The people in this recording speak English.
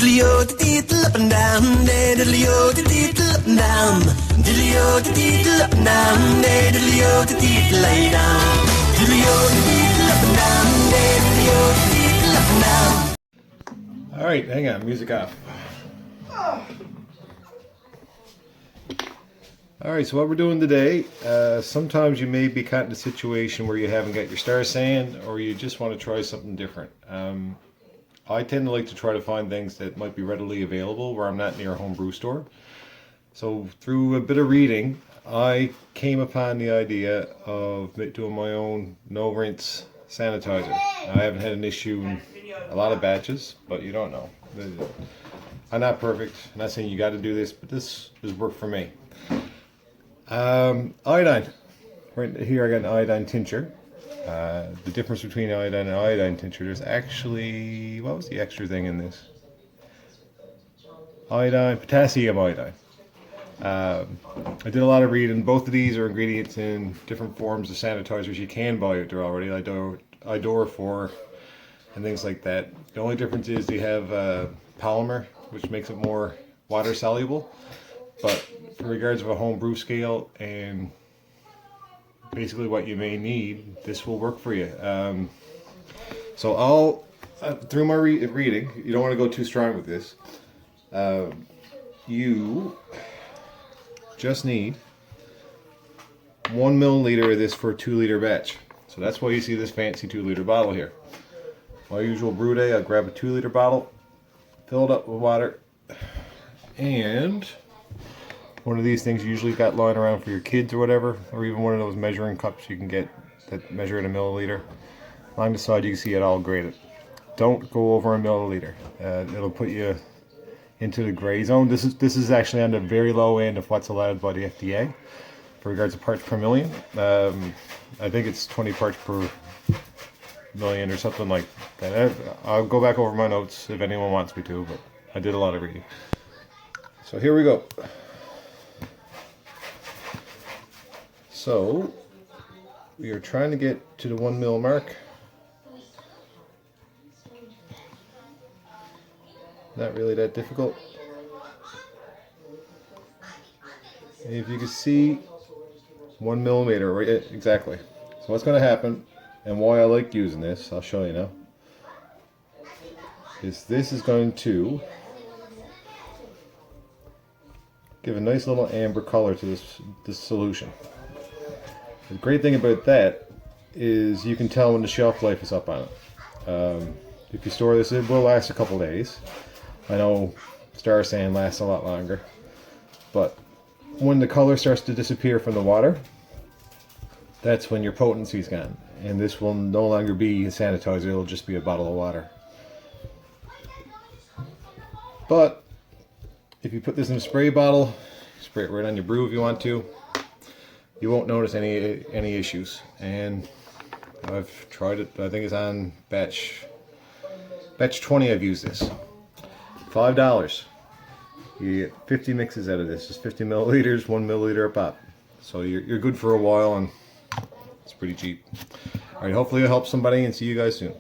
Diddly-o, diddle up and down, diddly-o, diddle up and down, diddly-o, diddle up and down, diddly-o, diddle lay down, diddly-o, diddle up and down, diddly-o, diddle up and down. All right, hang on, music off. All right, so what we're doing today, sometimes you may be caught in a situation where you haven't got your star sand or you just want to try something different. I tend to like to try to find things that might be readily available where I'm not near a home brew store. So through a bit of reading, I came upon the idea of doing my own No Rinse Sanitizer. I haven't had an issue in a lot of batches, but you don't know. I'm not perfect. I'm not saying you got to do this, but this has worked for me. Iodine. Right here I got an iodine tincture. The difference between iodine and iodine tincture, there's actually, what was the extra thing in this? Iodine, potassium iodine. I did a lot of reading. Both of these are ingredients in different forms of sanitizers you can buy out there already. Idor and things like that. The only difference is they have polymer, which makes it more water soluble. But in regards of a home brew scale and basically what you may need, this will work for you. So I'll, through my reading, you don't want to go too strong with this. You just need 1 milliliter of this for a 2-liter batch. So that's why you see this fancy 2-liter bottle here. My usual brew day, I grab a 2-liter bottle, fill it up with water, and one of these things you usually got lying around for your kids or whatever, or even one of those measuring cups you can get that measure at a milliliter. Along the side you can see it all graded. Don't go over a milliliter. It'll put you into the gray zone. This is actually on the very low end of what's allowed by the FDA for regards to parts per million. I think it's 20 parts per million or something like that. I'll go back over my notes if anyone wants me to, but I did a lot of reading. So here we go. So we are trying to get to the 1 mil mark. Not really that difficult. And if you can see 1 millimeter, right? Exactly. So what's going to happen, and why I like using this, I'll show you now, is this is going to give a nice little amber color to this solution. The great thing about that is you can tell when the shelf life is up on it. If you store this, it will last a couple days. I know Star Sand lasts a lot longer, but when the color starts to disappear from the water, that's when your potency's gone, and this will no longer be a sanitizer, it'll just be a bottle of water. But if you put this in a spray bottle, spray it right on your brew if you want to, you won't notice any issues. And I've tried it. I think it's on batch 20 I've used this. $5. You get 50 mixes out of this. It's 50 milliliters, 1 milliliter a pop. So you're good for a while, and it's pretty cheap. Alright, hopefully it'll help somebody, and see you guys soon.